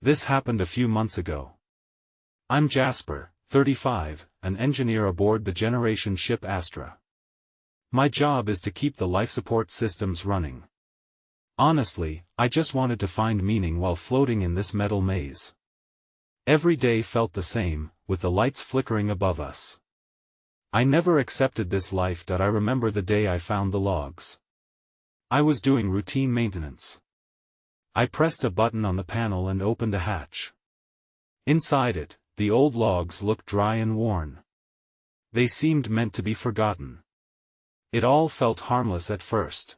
This happened a few months ago. I'm Jasper, 35, an engineer aboard the generation ship Astra. My job is to keep the life support systems running. Honestly, I just wanted to find meaning while floating in this metal maze. Every day felt the same, with the lights flickering above us. I never accepted this life. I remember the day I found the logs. I was doing routine maintenance. I pressed a button on the panel and opened a hatch. Inside it, the old logs looked dry and worn. They seemed meant to be forgotten. It all felt harmless at first.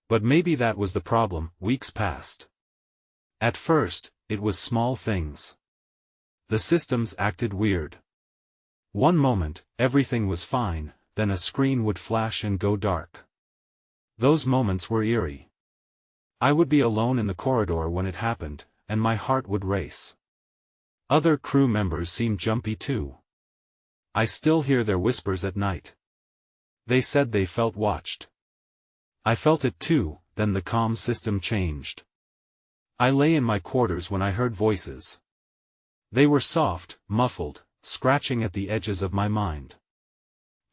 But maybe that was the problem. Weeks passed. At first, it was small things. The systems acted weird. One moment, everything was fine, then a screen would flash and go dark. Those moments were eerie. I would be alone in the corridor when it happened, and my heart would race. Other crew members seemed jumpy too. I still hear their whispers at night. They said they felt watched. I felt it too. Then the comm system changed. I lay in my quarters when I heard voices. They were soft, muffled, scratching at the edges of my mind.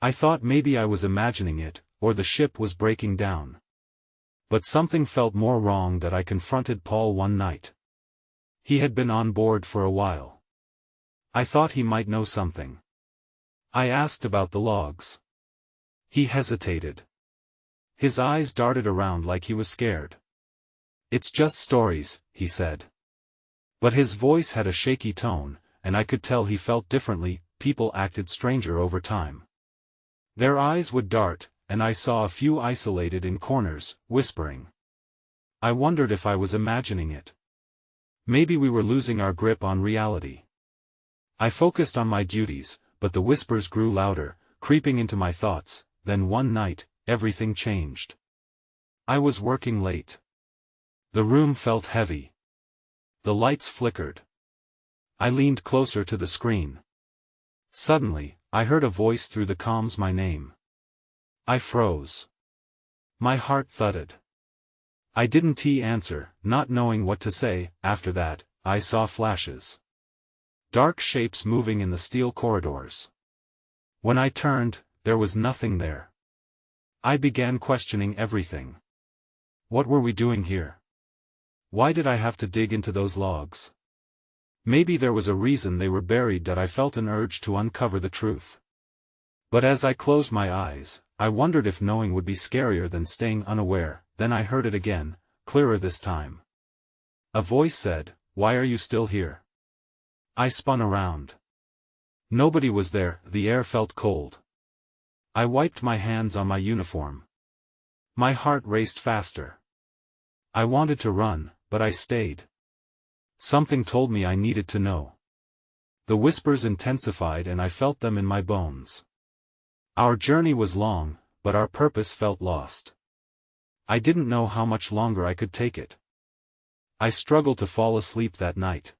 I thought maybe I was imagining it, or the ship was breaking down. But something felt more wrong. That I confronted Paul one night. He had been on board for a while. I thought he might know something. I asked about the logs. He hesitated. His eyes darted around like he was scared. "It's just stories," he said. But his voice had a shaky tone, and I could tell he felt differently. People acted stranger over time. Their eyes would dart, and I saw a few isolated in corners, whispering. I wondered if I was imagining it. Maybe we were losing our grip on reality. I focused on my duties, but the whispers grew louder, creeping into my thoughts. Then one night, everything changed. I was working late. The room felt heavy. The lights flickered. I leaned closer to the screen. Suddenly, I heard a voice through the comms, my name. I froze. My heart thudded. I didn't answer, not knowing what to say. After that, I saw flashes. Dark shapes moving in the steel corridors. When I turned, there was nothing there. I began questioning everything. What were we doing here? Why did I have to dig into those logs? Maybe there was a reason they were buried. That I felt an urge to uncover the truth. But as I closed my eyes, I wondered if knowing would be scarier than staying unaware. Then I heard it again, clearer this time. A voice said, "Why are you still here?" I spun around. Nobody was there. The air felt cold. I wiped my hands on my uniform. My heart raced faster. I wanted to run, but I stayed. Something told me I needed to know. The whispers intensified and I felt them in my bones. Our journey was long, but our purpose felt lost. I didn't know how much longer I could take it. I struggled to fall asleep that night.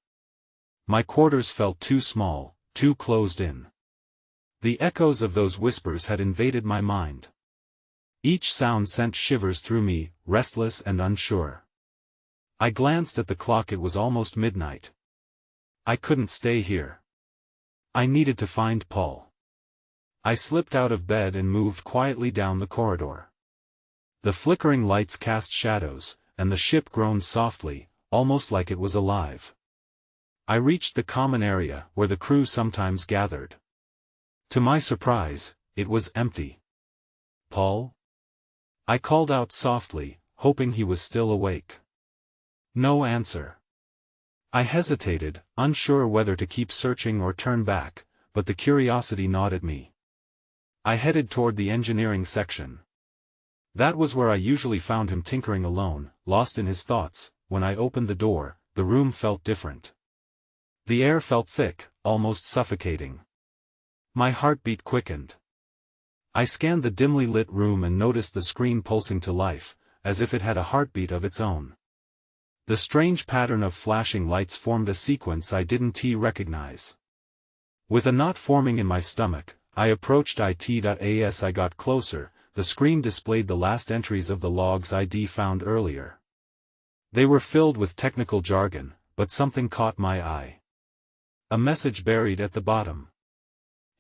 My quarters felt too small, too closed in. The echoes of those whispers had invaded my mind. Each sound sent shivers through me, restless and unsure. I glanced at the clock. It was almost midnight. I couldn't stay here. I needed to find Paul. I slipped out of bed and moved quietly down the corridor. The flickering lights cast shadows, and the ship groaned softly, almost like it was alive. I reached the common area, where the crew sometimes gathered. To my surprise, it was empty. "Paul?" I called out softly, hoping he was still awake. No answer. I hesitated, unsure whether to keep searching or turn back, but the curiosity gnawed at me. I headed toward the engineering section. That was where I usually found him, tinkering alone, lost in his thoughts. When I opened the door, the room felt different. The air felt thick, almost suffocating. My heartbeat quickened. I scanned the dimly lit room and noticed the screen pulsing to life, as if it had a heartbeat of its own. The strange pattern of flashing lights formed a sequence I didn't recognize. With a knot forming in my stomach, I approached it. As I got closer, the screen displayed the last entries of the logs I'd found earlier. They were filled with technical jargon, but something caught my eye. A message buried at the bottom.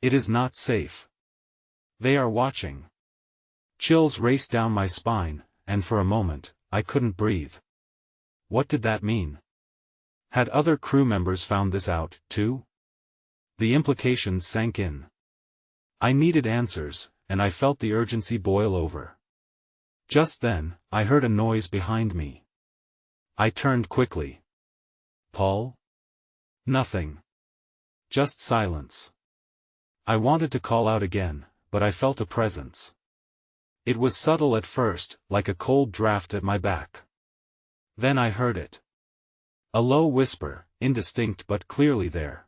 It is not safe. They are watching. Chills raced down my spine, and for a moment, I couldn't breathe. What did that mean? Had other crew members found this out, too? The implications sank in. I needed answers, and I felt the urgency boil over. Just then, I heard a noise behind me. I turned quickly. Paul? Nothing. Just silence. I wanted to call out again, but I felt a presence. It was subtle at first, like a cold draft at my back. Then I heard it. A low whisper, indistinct but clearly there.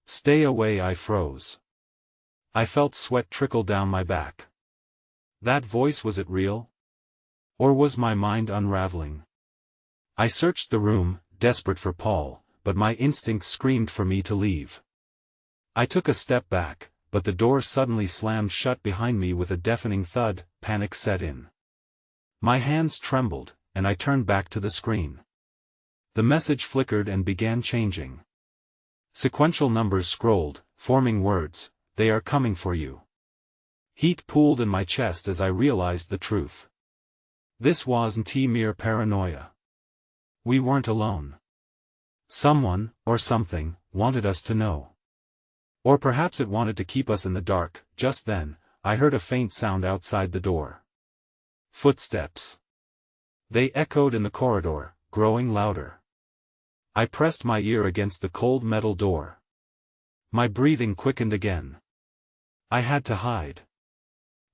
Stay away. I froze. I felt sweat trickle down my back. That voice, was it real? Or was my mind unraveling? I searched the room, desperate for Paul, but my instinct screamed for me to leave. I took a step back, but the door suddenly slammed shut behind me with a deafening thud. Panic set in. My hands trembled, and I turned back to the screen. The message flickered and began changing. Sequential numbers scrolled, forming words. They are coming for you. Heat pooled in my chest as I realized the truth. This wasn't mere paranoia. We weren't alone. Someone, or something, wanted us to know. Or perhaps it wanted to keep us in the dark. Just then, I heard a faint sound outside the door. Footsteps. They echoed in the corridor, growing louder. I pressed my ear against the cold metal door. My breathing quickened again. I had to hide.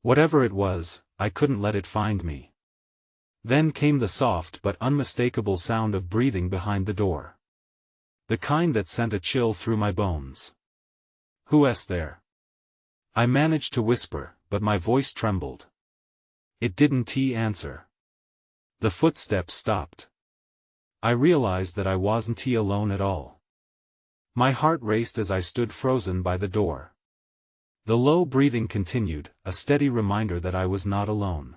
Whatever it was, I couldn't let it find me. Then came the soft but unmistakable sound of breathing behind the door. The kind that sent a chill through my bones. Who's there? I managed to whisper, but my voice trembled. It didn't answer. The footsteps stopped. I realized that I wasn't alone at all. My heart raced as I stood frozen by the door. The low breathing continued, a steady reminder that I was not alone.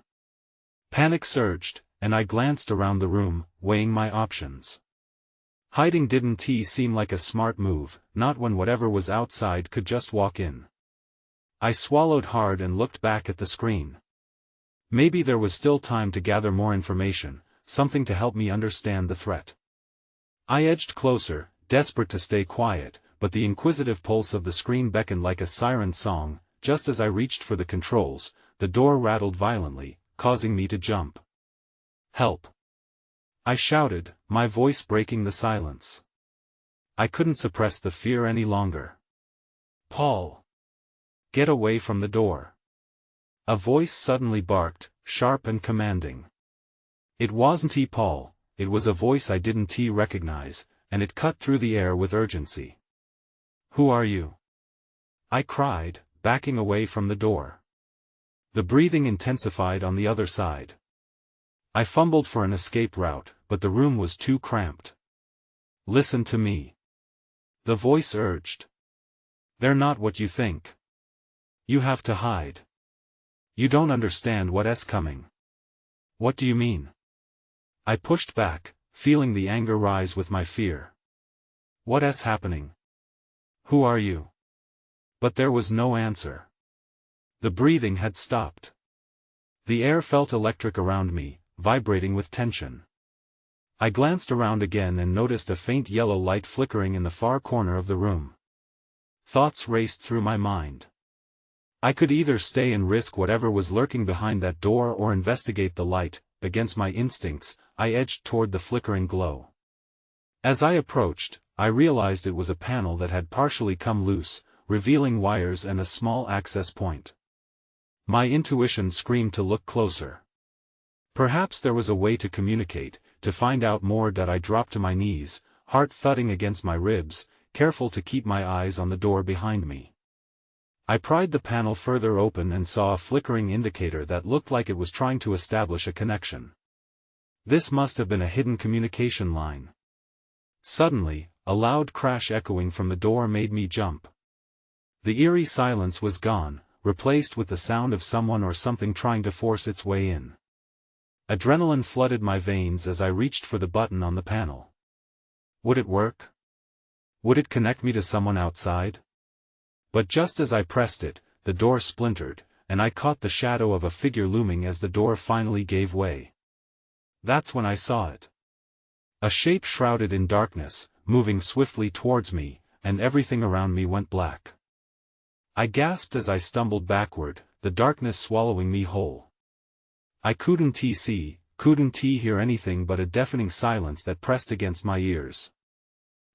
Panic surged, and I glanced around the room, weighing my options. Hiding didn't seem like a smart move, not when whatever was outside could just walk in. I swallowed hard and looked back at the screen. Maybe there was still time to gather more information, something to help me understand the threat. I edged closer, desperate to stay quiet, but the inquisitive pulse of the screen beckoned like a siren song. Just as I reached for the controls, the door rattled violently, causing me to jump. Help! I shouted, my voice breaking the silence. I couldn't suppress the fear any longer. Paul! Get away from the door! A voice suddenly barked, sharp and commanding. It wasn't Paul, it was a voice I didn't recognize, and it cut through the air with urgency. Who are you? I cried, backing away from the door. The breathing intensified on the other side. I fumbled for an escape route, but the room was too cramped. Listen to me. The voice urged. They're not what you think. You have to hide. You don't understand what's coming. What do you mean? I pushed back, feeling the anger rise with my fear. What's happening? Who are you? But there was no answer. The breathing had stopped. The air felt electric around me, vibrating with tension. I glanced around again and noticed a faint yellow light flickering in the far corner of the room. Thoughts raced through my mind. I could either stay and risk whatever was lurking behind that door or investigate the light. Against my instincts, I edged toward the flickering glow. As I approached, I realized it was a panel that had partially come loose, revealing wires and a small access point. My intuition screamed to look closer. Perhaps there was a way to communicate, to find out more. I dropped to my knees, heart thudding against my ribs, careful to keep my eyes on the door behind me. I pried the panel further open and saw a flickering indicator that looked like it was trying to establish a connection. This must have been a hidden communication line. Suddenly, a loud crash echoing from the door made me jump. The eerie silence was gone, replaced with the sound of someone or something trying to force its way in. Adrenaline flooded my veins as I reached for the button on the panel. Would it work? Would it connect me to someone outside? But just as I pressed it, the door splintered, and I caught the shadow of a figure looming as the door finally gave way. That's when I saw it. A shape shrouded in darkness, moving swiftly towards me, and everything around me went black. I gasped as I stumbled backward, the darkness swallowing me whole. I couldn't hear anything but a deafening silence that pressed against my ears.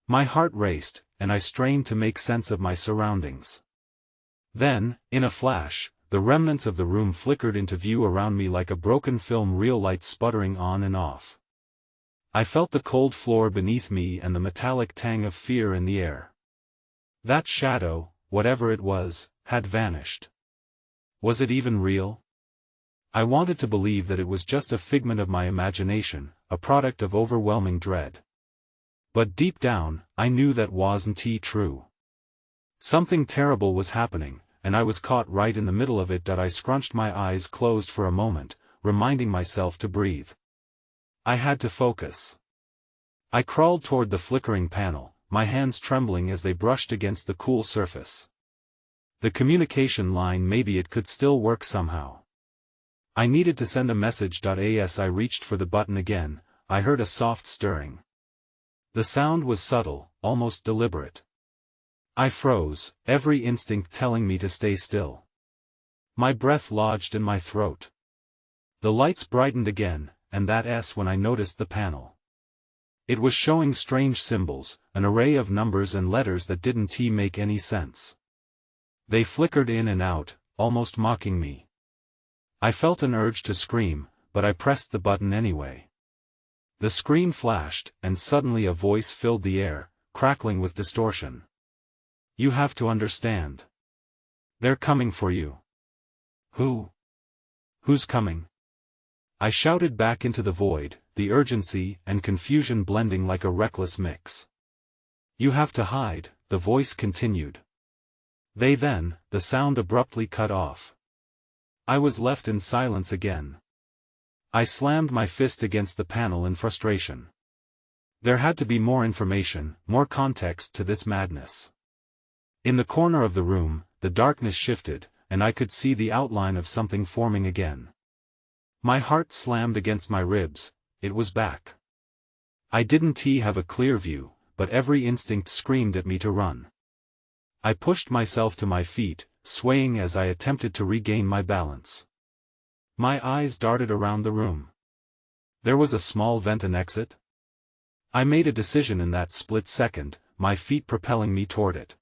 My heart raced, and I strained to make sense of my surroundings. Then, in a flash, the remnants of the room flickered into view around me like a broken film reel, lights sputtering on and off. I felt the cold floor beneath me and the metallic tang of fear in the air. That shadow, whatever it was, had vanished. Was it even real? I wanted to believe that it was just a figment of my imagination, a product of overwhelming dread. But deep down, I knew that wasn't true. Something terrible was happening, and I was caught right in the middle of it. I scrunched my eyes closed for a moment, reminding myself to breathe. I had to focus. I crawled toward the flickering panel, my hands trembling as they brushed against the cool surface. The communication line, maybe it could still work somehow. I needed to send a message. As I reached for the button again, I heard a soft stirring. The sound was subtle, almost deliberate. I froze, every instinct telling me to stay still. My breath lodged in my throat. The lights brightened again, and that's when I noticed the panel. It was showing strange symbols, an array of numbers and letters that didn't make any sense. They flickered in and out, almost mocking me. I felt an urge to scream, but I pressed the button anyway. The screen flashed, and suddenly a voice filled the air, crackling with distortion. You have to understand. They're coming for you. Who? Who's coming? I shouted back into the void, the urgency and confusion blending like a reckless mix. You have to hide, the voice continued. The sound abruptly cut off. I was left in silence again. I slammed my fist against the panel in frustration. There had to be more information, more context to this madness. In the corner of the room, the darkness shifted, and I could see the outline of something forming again. My heart slammed against my ribs, it was back. I didn't have a clear view, but every instinct screamed at me to run. I pushed myself to my feet, swaying as I attempted to regain my balance. My eyes darted around the room. There was a small vent and exit. I made a decision in that split second, my feet propelling me toward it.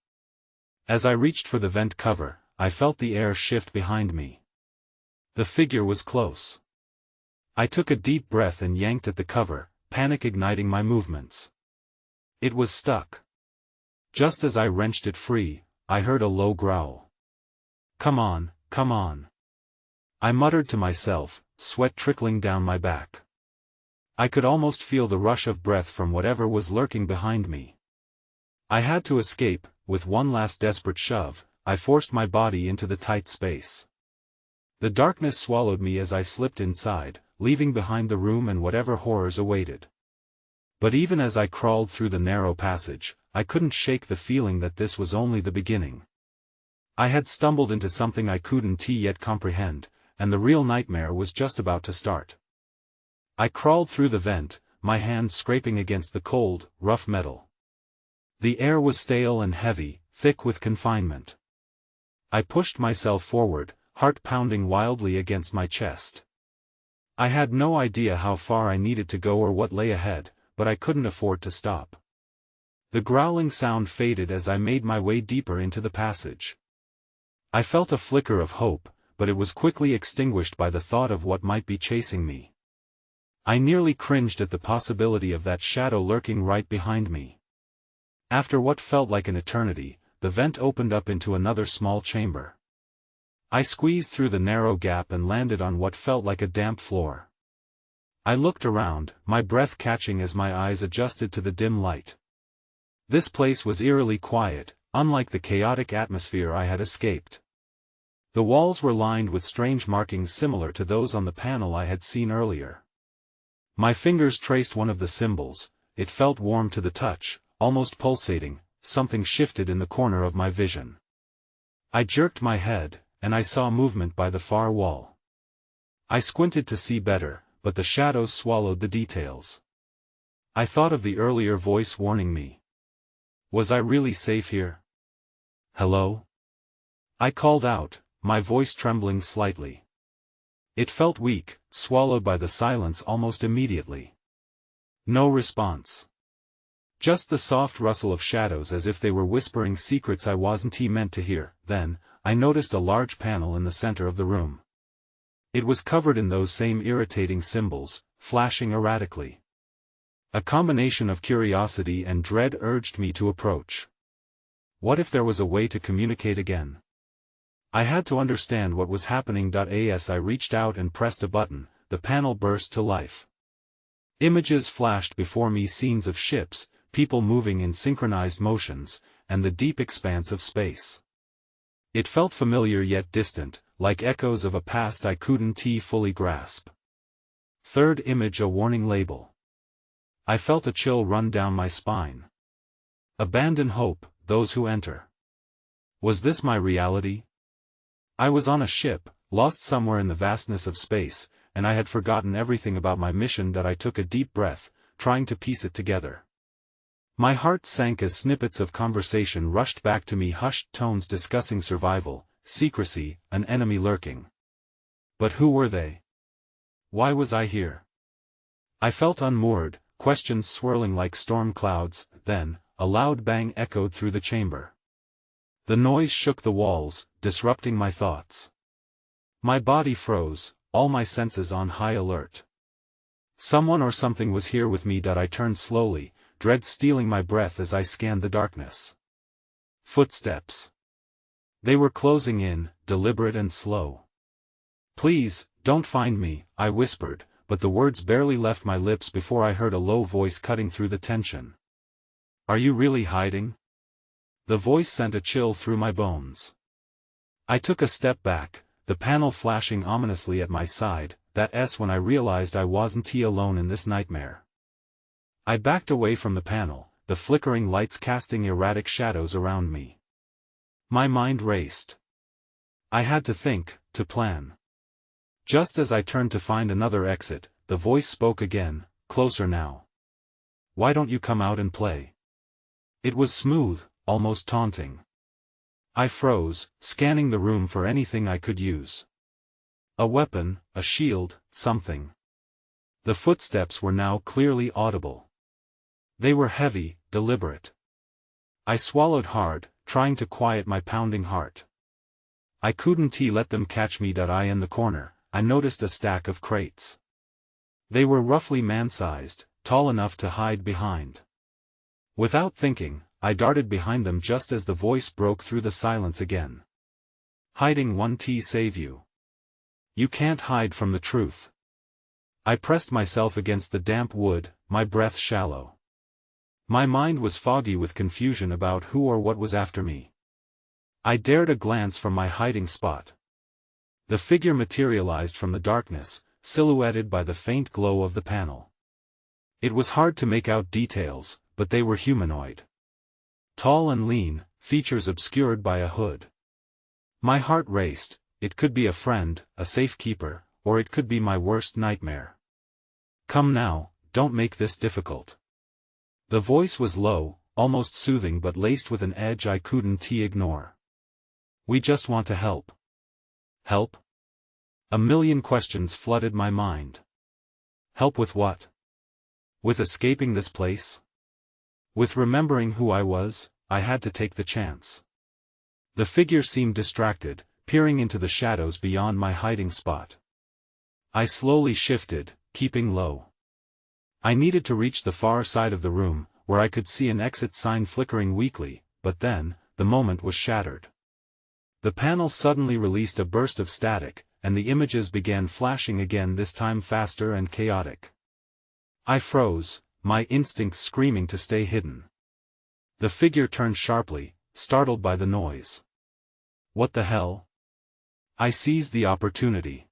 As I reached for the vent cover, I felt the air shift behind me. The figure was close. I took a deep breath and yanked at the cover, panic igniting my movements. It was stuck. Just as I wrenched it free, I heard a low growl. Come on, come on. I muttered to myself, sweat trickling down my back. I could almost feel the rush of breath from whatever was lurking behind me. I had to escape. With one last desperate shove, I forced my body into the tight space. The darkness swallowed me as I slipped inside, leaving behind the room and whatever horrors awaited. But even as I crawled through the narrow passage, I couldn't shake the feeling that this was only the beginning. I had stumbled into something I couldn't yet comprehend, and the real nightmare was just about to start. I crawled through the vent, my hands scraping against the cold, rough metal. The air was stale and heavy, thick with confinement. I pushed myself forward, heart pounding wildly against my chest. I had no idea how far I needed to go or what lay ahead, but I couldn't afford to stop. The growling sound faded as I made my way deeper into the passage. I felt a flicker of hope, but it was quickly extinguished by the thought of what might be chasing me. I nearly cringed at the possibility of that shadow lurking right behind me. After what felt like an eternity, the vent opened up into another small chamber. I squeezed through the narrow gap and landed on what felt like a damp floor. I looked around, my breath catching as my eyes adjusted to the dim light. This place was eerily quiet, unlike the chaotic atmosphere I had escaped. The walls were lined with strange markings similar to those on the panel I had seen earlier. My fingers traced one of the symbols, it felt warm to the touch, almost pulsating. Something shifted in the corner of my vision. I jerked my head, and I saw movement by the far wall. I squinted to see better, but the shadows swallowed the details. I thought of the earlier voice warning me. Was I really safe here? Hello? I called out, my voice trembling slightly. It felt weak, swallowed by the silence almost immediately. No response. Just the soft rustle of shadows as if they were whispering secrets I wasn't meant to hear. Then, I noticed a large panel in the center of the room. It was covered in those same irritating symbols, flashing erratically. A combination of curiosity and dread urged me to approach. What if there was a way to communicate again? I had to understand what was happening. As I reached out and pressed a button, the panel burst to life. Images flashed before me, scenes of ships, people moving in synchronized motions, and the deep expanse of space. It felt familiar yet distant, like echoes of a past I couldn't fully grasp. Third image, a warning label. I felt a chill run down my spine. Abandon hope, those who enter. Was this my reality? I was on a ship, lost somewhere in the vastness of space, and I had forgotten everything about my mission. I took a deep breath, trying to piece it together. My heart sank as snippets of conversation rushed back to me, hushed tones discussing survival, secrecy, an enemy lurking. But who were they? Why was I here? I felt unmoored, questions swirling like storm clouds. Then, a loud bang echoed through the chamber. The noise shook the walls, disrupting my thoughts. My body froze, all my senses on high alert. Someone or something was here with me. I turned slowly, dread stealing my breath as I scanned the darkness. Footsteps. They were closing in, deliberate and slow. Please, don't find me, I whispered, but the words barely left my lips before I heard a low voice cutting through the tension. Are you really hiding? The voice sent a chill through my bones. I took a step back, the panel flashing ominously at my side. That's when I realized I wasn't alone in this nightmare. I backed away from the panel, the flickering lights casting erratic shadows around me. My mind raced. I had to think, to plan. Just as I turned to find another exit, the voice spoke again, closer now. Why don't you come out and play? It was smooth, almost taunting. I froze, scanning the room for anything I could use. A weapon, a shield, something. The footsteps were now clearly audible. They were heavy, deliberate. I swallowed hard, trying to quiet my pounding heart. I couldn't let them catch me. In the corner, I noticed a stack of crates. They were roughly man-sized, tall enough to hide behind. Without thinking, I darted behind them just as the voice broke through the silence again. Hiding won't save you. You can't hide from the truth. I pressed myself against the damp wood, my breath shallow. My mind was foggy with confusion about who or what was after me. I dared a glance from my hiding spot. The figure materialized from the darkness, silhouetted by the faint glow of the panel. It was hard to make out details, but they were humanoid. Tall and lean, features obscured by a hood. My heart raced. It could be a friend, a safekeeper, or it could be my worst nightmare. Come now, don't make this difficult. The voice was low, almost soothing but laced with an edge I couldn't ignore. We just want to help. Help? A million questions flooded my mind. Help with what? With escaping this place? With remembering who I was, I had to take the chance. The figure seemed distracted, peering into the shadows beyond my hiding spot. I slowly shifted, keeping low. I needed to reach the far side of the room, where I could see an exit sign flickering weakly, but then, the moment was shattered. The panel suddenly released a burst of static, and the images began flashing again, this time faster and chaotic. I froze, my instincts screaming to stay hidden. The figure turned sharply, startled by the noise. What the hell? I seized the opportunity.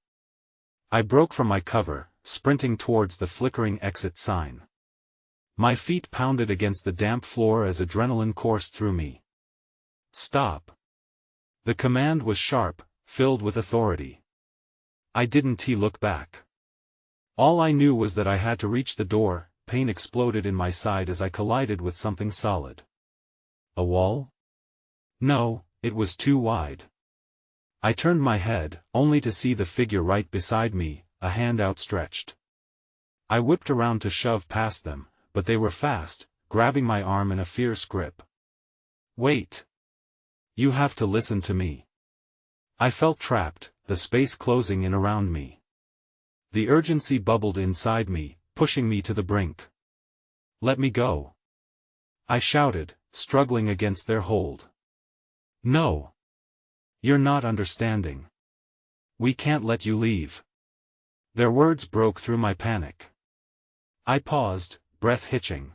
I broke from my cover, sprinting towards the flickering exit sign. My feet pounded against the damp floor as adrenaline coursed through me. Stop. The command was sharp, filled with authority. I didn't look back. All I knew was that I had to reach the door. Pain exploded in my side as I collided with something solid. A wall? No, it was too wide. I turned my head, only to see the figure right beside me, a hand outstretched. I whipped around to shove past them, but they were fast, grabbing my arm in a fierce grip. Wait. You have to listen to me. I felt trapped, the space closing in around me. The urgency bubbled inside me, pushing me to the brink. Let me go. I shouted, struggling against their hold. No. You're not understanding. We can't let you leave. Their words broke through my panic. I paused, breath hitching.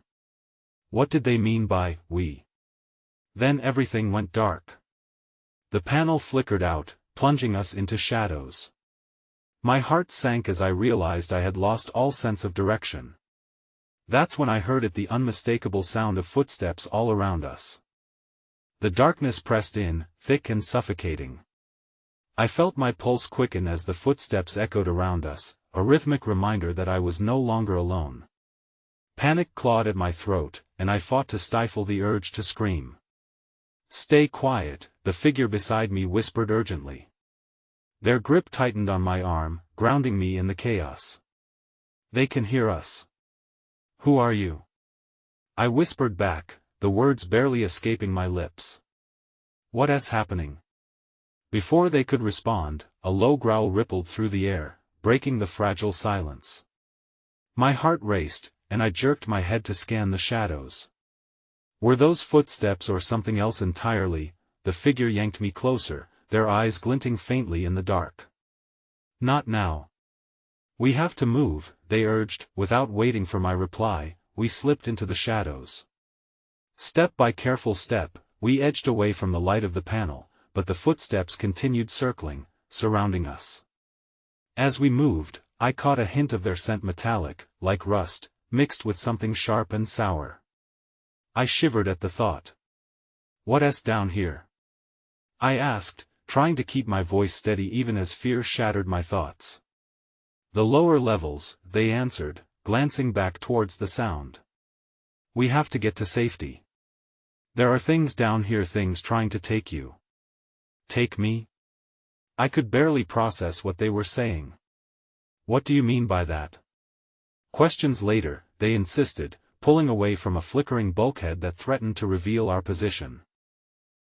What did they mean by, we? Then everything went dark. The panel flickered out, plunging us into shadows. My heart sank as I realized I had lost all sense of direction. That's when I heard the unmistakable sound of footsteps all around us. The darkness pressed in, thick and suffocating. I felt my pulse quicken as the footsteps echoed around us, a rhythmic reminder that I was no longer alone. Panic clawed at my throat, and I fought to stifle the urge to scream. Stay quiet, the figure beside me whispered urgently. Their grip tightened on my arm, grounding me in the chaos. They can hear us. Who are you? I whispered back, the words barely escaping my lips. What is happening? Before they could respond, a low growl rippled through the air, breaking the fragile silence. My heart raced, and I jerked my head to scan the shadows. Were those footsteps or something else entirely? The figure yanked me closer, their eyes glinting faintly in the dark. Not now. We have to move, they urged. Without waiting for my reply, we slipped into the shadows. Step by careful step, we edged away from the light of the panel, but the footsteps continued circling, surrounding us. As we moved, I caught a hint of their scent, metallic, like rust, mixed with something sharp and sour. I shivered at the thought. What's down here? I asked, trying to keep my voice steady even as fear shattered my thoughts. The lower levels, they answered, glancing back towards the sound. We have to get to safety. There are things down here, things trying to take you. Take me? I could barely process what they were saying. What do you mean by that? Questions later, they insisted, pulling away from a flickering bulkhead that threatened to reveal our position.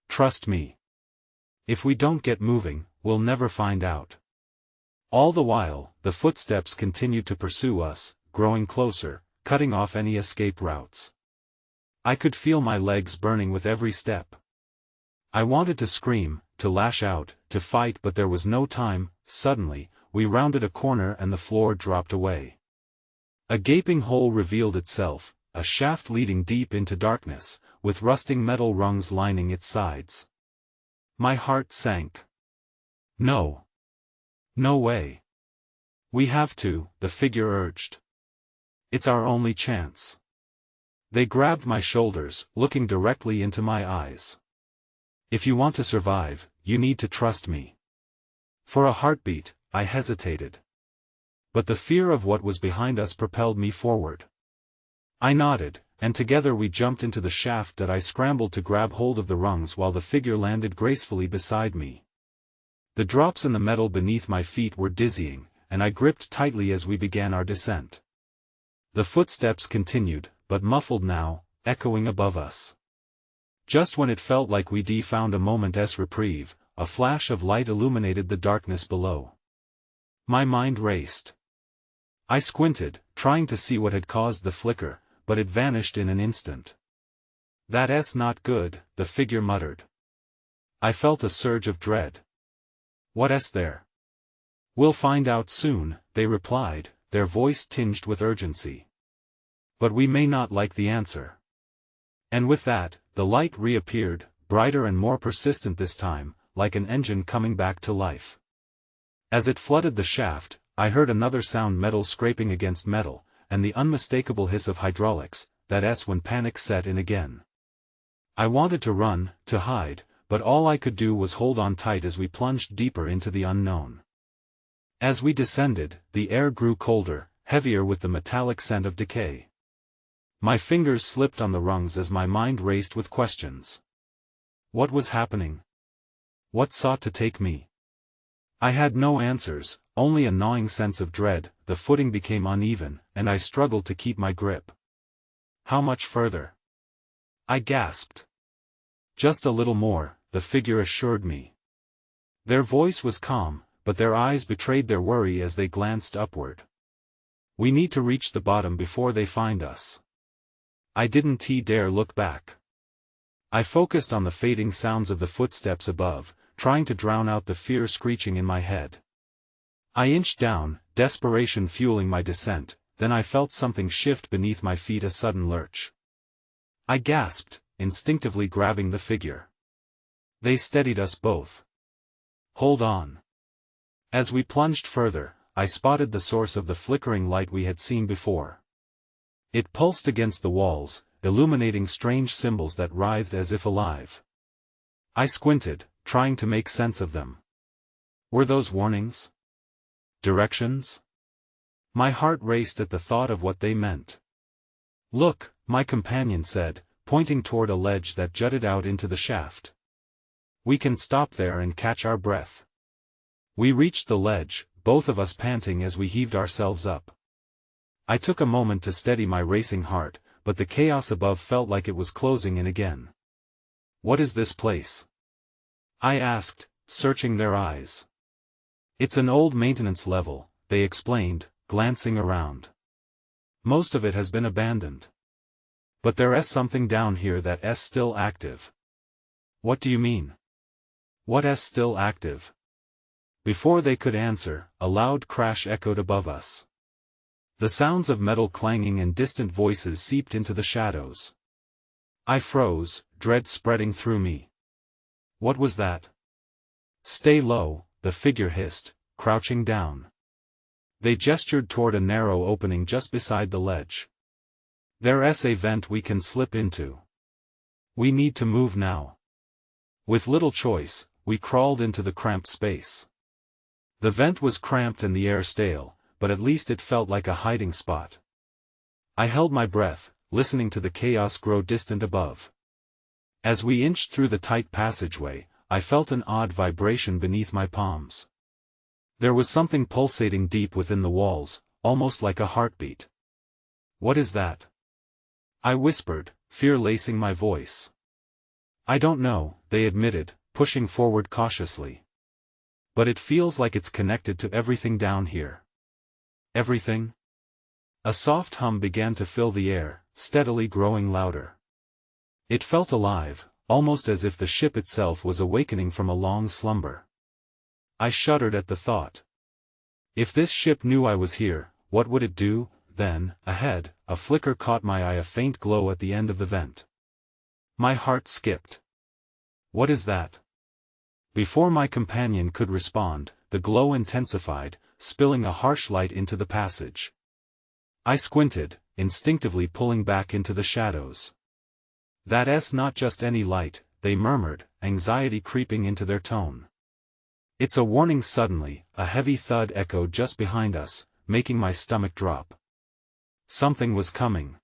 Trust me. If we don't get moving, we'll never find out. All the while, the footsteps continued to pursue us, growing closer, cutting off any escape routes. I could feel my legs burning with every step. I wanted to scream, to lash out, to fight, but there was no time. Suddenly, we rounded a corner and the floor dropped away. A gaping hole revealed itself, a shaft leading deep into darkness, with rusting metal rungs lining its sides. My heart sank. No. No way. We have to, the figure urged. It's our only chance. They grabbed my shoulders, looking directly into my eyes. If you want to survive, you need to trust me. For a heartbeat, I hesitated. But the fear of what was behind us propelled me forward. I nodded, and together we jumped into the shaft. I scrambled to grab hold of the rungs while the figure landed gracefully beside me. The drops in the metal beneath my feet were dizzying, and I gripped tightly as we began our descent. The footsteps continued, but muffled now, echoing above us. Just when it felt like we'd found a moment's reprieve, a flash of light illuminated the darkness below. My mind raced. I squinted, trying to see what had caused the flicker, but it vanished in an instant. That's not good, the figure muttered. I felt a surge of dread. What's there? We'll find out soon, they replied, their voice tinged with urgency. But we may not like the answer. And with that, the light reappeared, brighter and more persistent this time, like an engine coming back to life. As it flooded the shaft, I heard another sound, metal scraping against metal, and the unmistakable hiss of hydraulics, that S when panic set in again. I wanted to run, to hide, but all I could do was hold on tight as we plunged deeper into the unknown. As we descended, the air grew colder, heavier with the metallic scent of decay. My fingers slipped on the rungs as my mind raced with questions. What was happening? What sought to take me? I had no answers, only a gnawing sense of dread. The footing became uneven, and I struggled to keep my grip. How much further? I gasped. Just a little more, the figure assured me. Their voice was calm, but their eyes betrayed their worry as they glanced upward. We need to reach the bottom before they find us. I didn't dare look back. I focused on the fading sounds of the footsteps above, trying to drown out the fear screeching in my head. I inched down, desperation fueling my descent, then I felt something shift beneath my feet, a sudden lurch. I gasped, instinctively grabbing the figure. They steadied us both. Hold on. As we plunged further, I spotted the source of the flickering light we had seen before. It pulsed against the walls, illuminating strange symbols that writhed as if alive. I squinted, trying to make sense of them. Were those warnings? Directions? My heart raced at the thought of what they meant. Look, my companion said, pointing toward a ledge that jutted out into the shaft. We can stop there and catch our breath. We reached the ledge, both of us panting as we heaved ourselves up. I took a moment to steady my racing heart, but the chaos above felt like it was closing in again. What is this place? I asked, searching their eyes. It's an old maintenance level, they explained, glancing around. Most of it has been abandoned. But there's something down here that's still active. What do you mean? What's still active? Before they could answer, a loud crash echoed above us. The sounds of metal clanging and distant voices seeped into the shadows. I froze, dread spreading through me. What was that? Stay low, the figure hissed, crouching down. They gestured toward a narrow opening just beside the ledge. There's a vent we can slip into. We need to move now. With little choice, we crawled into the cramped space. The vent was cramped and the air stale, but at least it felt like a hiding spot. I held my breath, listening to the chaos grow distant above. As we inched through the tight passageway, I felt an odd vibration beneath my palms. There was something pulsating deep within the walls, almost like a heartbeat. What is that? I whispered, fear lacing my voice. I don't know, they admitted, pushing forward cautiously. But it feels like it's connected to everything down here. Everything? A soft hum began to fill the air, steadily growing louder. It felt alive, almost as if the ship itself was awakening from a long slumber. I shuddered at the thought. If this ship knew I was here, what would it do? Then, ahead, a flicker caught my eye, a faint glow at the end of the vent. My heart skipped. What is that? Before my companion could respond, the glow intensified, spilling a harsh light into the passage. I squinted, instinctively pulling back into the shadows. That's not just any light, they murmured, anxiety creeping into their tone. It's a warning. Suddenly, a heavy thud echoed just behind us, making my stomach drop. Something was coming.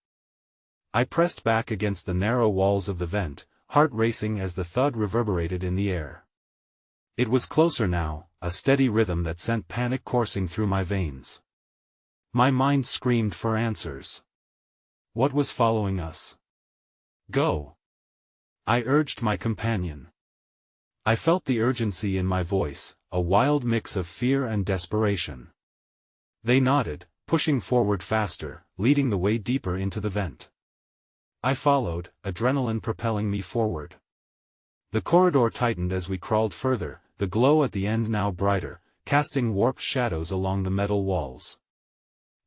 I pressed back against the narrow walls of the vent, heart racing as the thud reverberated in the air. It was closer now, a steady rhythm that sent panic coursing through my veins. My mind screamed for answers. What was following us? Go! I urged my companion. I felt the urgency in my voice, a wild mix of fear and desperation. They nodded, pushing forward faster, leading the way deeper into the vent. I followed, adrenaline propelling me forward. The corridor tightened as we crawled further, the glow at the end now brighter, casting warped shadows along the metal walls.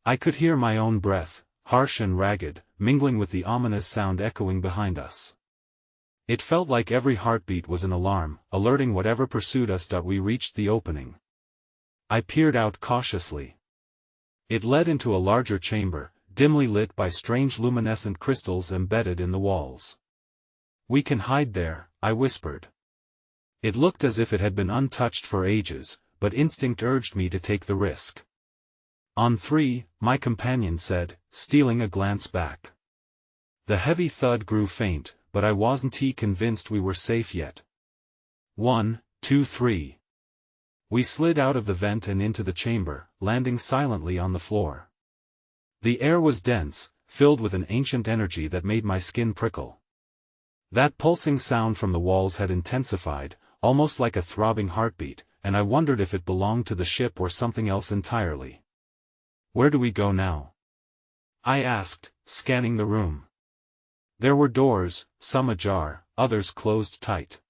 I could hear my own breath, harsh and ragged, mingling with the ominous sound echoing behind us. It felt like every heartbeat was an alarm, alerting whatever pursued us. We reached the opening. I peered out cautiously. It led into a larger chamber, dimly lit by strange luminescent crystals embedded in the walls. "We can hide there," I whispered. It looked as if it had been untouched for ages, but instinct urged me to take the risk. "On three," my companion said, stealing a glance back. The heavy thud grew faint, but I wasn't convinced we were safe yet. 1, 2, 3. We slid out of the vent and into the chamber, landing silently on the floor. The air was dense, filled with an ancient energy that made my skin prickle. That pulsing sound from the walls had intensified, almost like a throbbing heartbeat, and I wondered if it belonged to the ship or something else entirely. "Where do we go now?" I asked, scanning the room. There were doors, some ajar, others closed tight.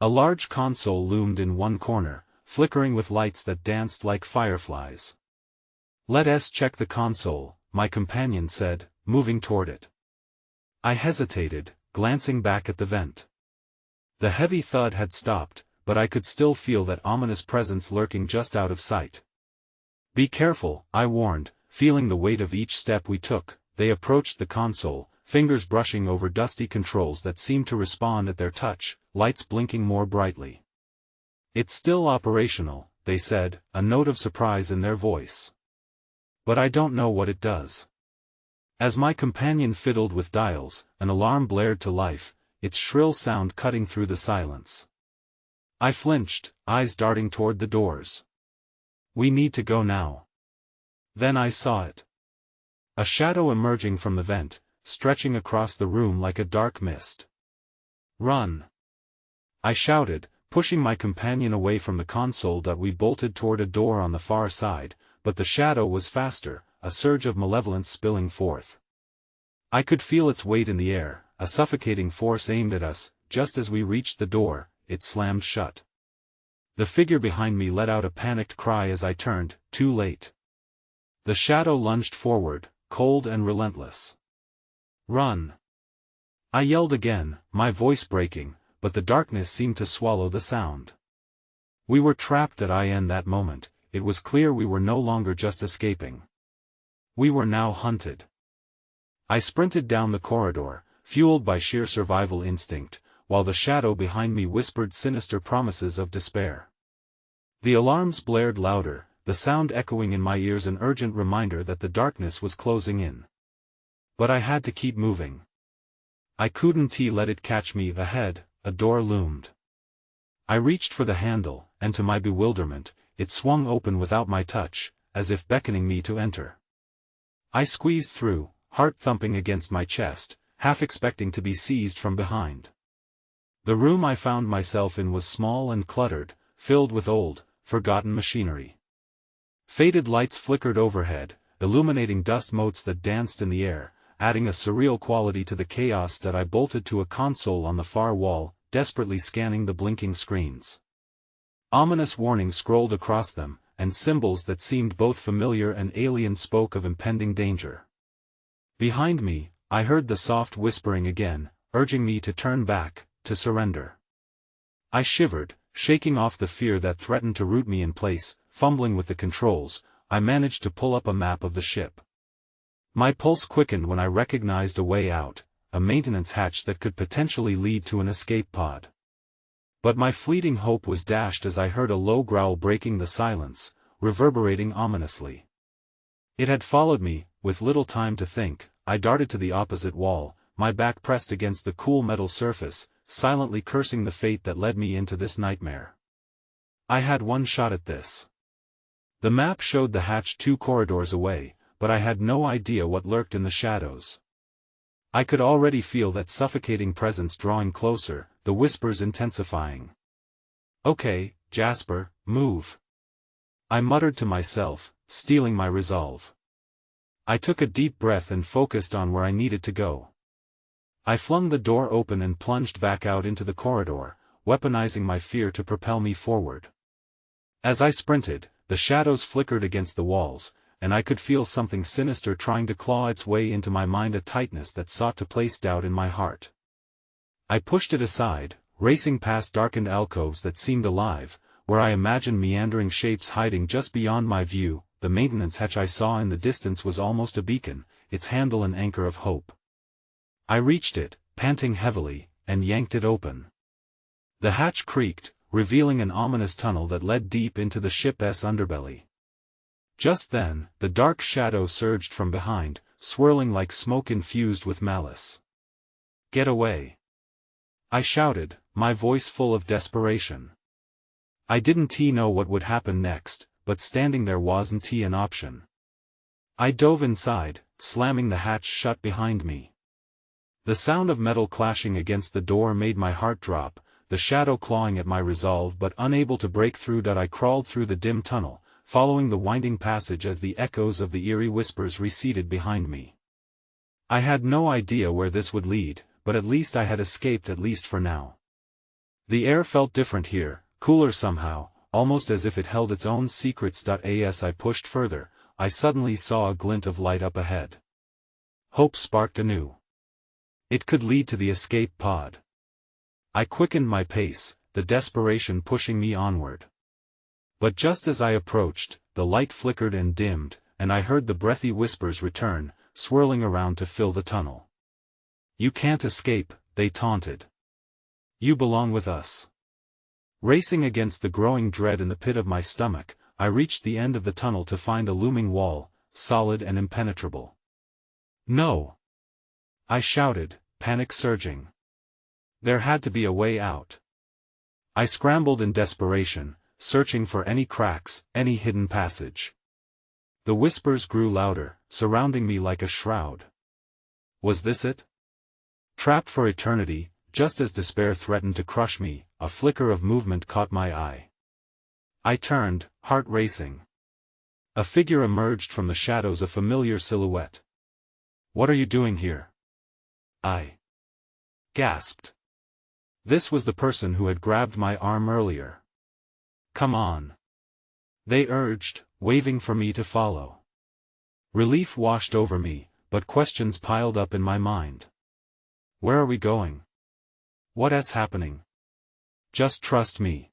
A large console loomed in one corner, flickering with lights that danced like fireflies. "Let us check the console," my companion said, moving toward it. I hesitated, glancing back at the vent. The heavy thud had stopped, but I could still feel that ominous presence lurking just out of sight. "Be careful," I warned, feeling the weight of each step we took. They approached the console, fingers brushing over dusty controls that seemed to respond at their touch, lights blinking more brightly. "It's still operational," they said, a note of surprise in their voice. "But I don't know what it does." As my companion fiddled with dials, an alarm blared to life, its shrill sound cutting through the silence. I flinched, eyes darting toward the doors. "We need to go now." Then I saw it. A shadow emerging from the vent, stretching across the room like a dark mist. "Run!" I shouted, pushing my companion away from the console. We bolted toward a door on the far side, but the shadow was faster, a surge of malevolence spilling forth. I could feel its weight in the air, a suffocating force aimed at us. Just as we reached the door, it slammed shut. The figure behind me let out a panicked cry as I turned, too late. The shadow lunged forward, cold and relentless. "Run!" I yelled again, my voice breaking, but the darkness seemed to swallow the sound. We were trapped at in that moment. It was clear we were no longer just escaping. We were now hunted. I sprinted down the corridor, fueled by sheer survival instinct, while the shadow behind me whispered sinister promises of despair. The alarms blared louder, the sound echoing in my ears, an urgent reminder that the darkness was closing in. But I had to keep moving. I couldn't let it catch me. Ahead, a door loomed. I reached for the handle, and to my bewilderment, it swung open without my touch, as if beckoning me to enter. I squeezed through, heart thumping against my chest, half expecting to be seized from behind. The room I found myself in was small and cluttered, filled with old, forgotten machinery. Faded lights flickered overhead, illuminating dust motes that danced in the air, adding a surreal quality to the chaos. I bolted to a console on the far wall, desperately scanning the blinking screens. Ominous warnings scrolled across them, and symbols that seemed both familiar and alien spoke of impending danger. Behind me, I heard the soft whispering again, urging me to turn back, to surrender. I shivered, shaking off the fear that threatened to root me in place. Fumbling with the controls, I managed to pull up a map of the ship. My pulse quickened when I recognized a way out, a maintenance hatch that could potentially lead to an escape pod. But my fleeting hope was dashed as I heard a low growl breaking the silence, reverberating ominously. It had followed me. With little time to think, I darted to the opposite wall, my back pressed against the cool metal surface, silently cursing the fate that led me into this nightmare. I had one shot at this. The map showed the hatch 2 corridors away, but I had no idea what lurked in the shadows. I could already feel that suffocating presence drawing closer, the whispers intensifying. "Okay, Jasper, move," I muttered to myself, steeling my resolve. I took a deep breath and focused on where I needed to go. I flung the door open and plunged back out into the corridor, weaponizing my fear to propel me forward. As I sprinted, the shadows flickered against the walls, and I could feel something sinister trying to claw its way into my mind, a tightness that sought to place doubt in my heart. I pushed it aside, racing past darkened alcoves that seemed alive, where I imagined meandering shapes hiding just beyond my view. the maintenance hatch I saw in the distance was almost a beacon, its handle an anchor of hope. I reached it, panting heavily, and yanked it open. The hatch creaked, revealing an ominous tunnel that led deep into the ship's underbelly. Just then, the dark shadow surged from behind, swirling like smoke infused with malice. "Get away!" I shouted, my voice full of desperation. I didn't know what would happen next, but standing there wasn't an option. I dove inside, slamming the hatch shut behind me. The sound of metal clashing against the door made my heart drop, the shadow clawing at my resolve but unable to break through. I crawled through the dim tunnel, following the winding passage as the echoes of the eerie whispers receded behind me. I had no idea where this would lead, but at least I had escaped, at least for now. The air felt different here, cooler somehow, almost as if it held its own secrets. As I pushed further, I suddenly saw a glint of light up ahead. Hope sparked anew. It could lead to the escape pod. I quickened my pace, the desperation pushing me onward. But just as I approached, the light flickered and dimmed, and I heard the breathy whispers return, swirling around to fill the tunnel. "You can't escape," they taunted. "You belong with us." Racing against the growing dread in the pit of my stomach, I reached the end of the tunnel to find a looming wall, solid and impenetrable. "No!" I shouted, panic surging. There had to be a way out. I scrambled in desperation, searching for any cracks, any hidden passage. The whispers grew louder, surrounding me like a shroud. Was this it? Trapped for eternity, just as despair threatened to crush me, a flicker of movement caught my eye. I turned, heart racing. A figure emerged from the shadows, a familiar silhouette. "What are you doing here?" I gasped. This was the person who had grabbed my arm earlier. "Come on," they urged, waving for me to follow. Relief washed over me, but questions piled up in my mind. Where are we going? What is happening? Just trust me,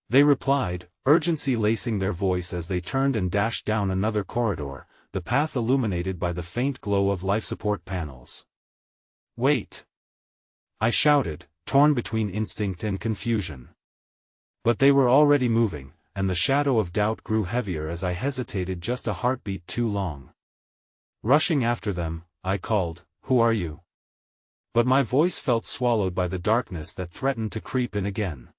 they replied, urgency lacing their voice as they turned and dashed down another corridor, the path illuminated by the faint glow of life support panels. "Wait!" I shouted, torn between instinct and confusion. But they were already moving, and the shadow of doubt grew heavier as I hesitated just a heartbeat too long. Rushing after them, I called, "Who are you?" But my voice felt swallowed by the darkness that threatened to creep in again.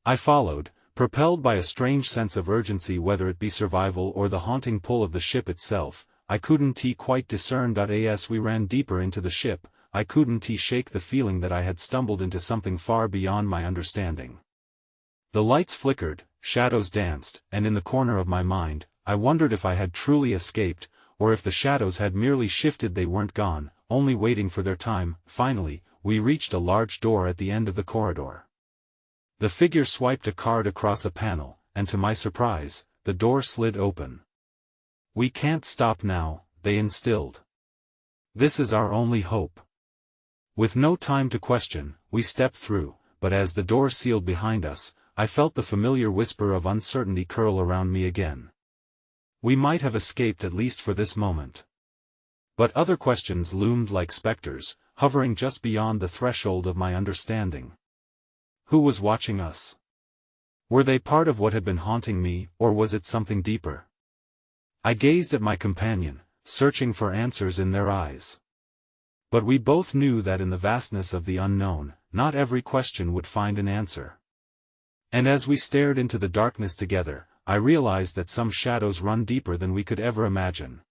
I followed, propelled by a strange sense of urgency, whether it be survival or the haunting pull of the ship itself. I couldn't quite discern. As we ran deeper into the ship, I couldn't shake the feeling that I had stumbled into something far beyond my understanding. The lights flickered, shadows danced, and in the corner of my mind, I wondered if I had truly escaped, or if the shadows had merely shifted. They weren't gone, only waiting for their time. Finally, we reached a large door at the end of the corridor. The figure swiped a card across a panel, and to my surprise, the door slid open. "We can't stop now," they instilled. "This is our only hope." With no time to question, we stepped through, but as the door sealed behind us, I felt the familiar whisper of uncertainty curl around me again. We might have escaped, at least for this moment. But other questions loomed like specters, hovering just beyond the threshold of my understanding. Who was watching us? Were they part of what had been haunting me, or was it something deeper? I gazed at my companion, searching for answers in their eyes. But we both knew that in the vastness of the unknown, not every question would find an answer. And as we stared into the darkness together, I realized that some shadows run deeper than we could ever imagine.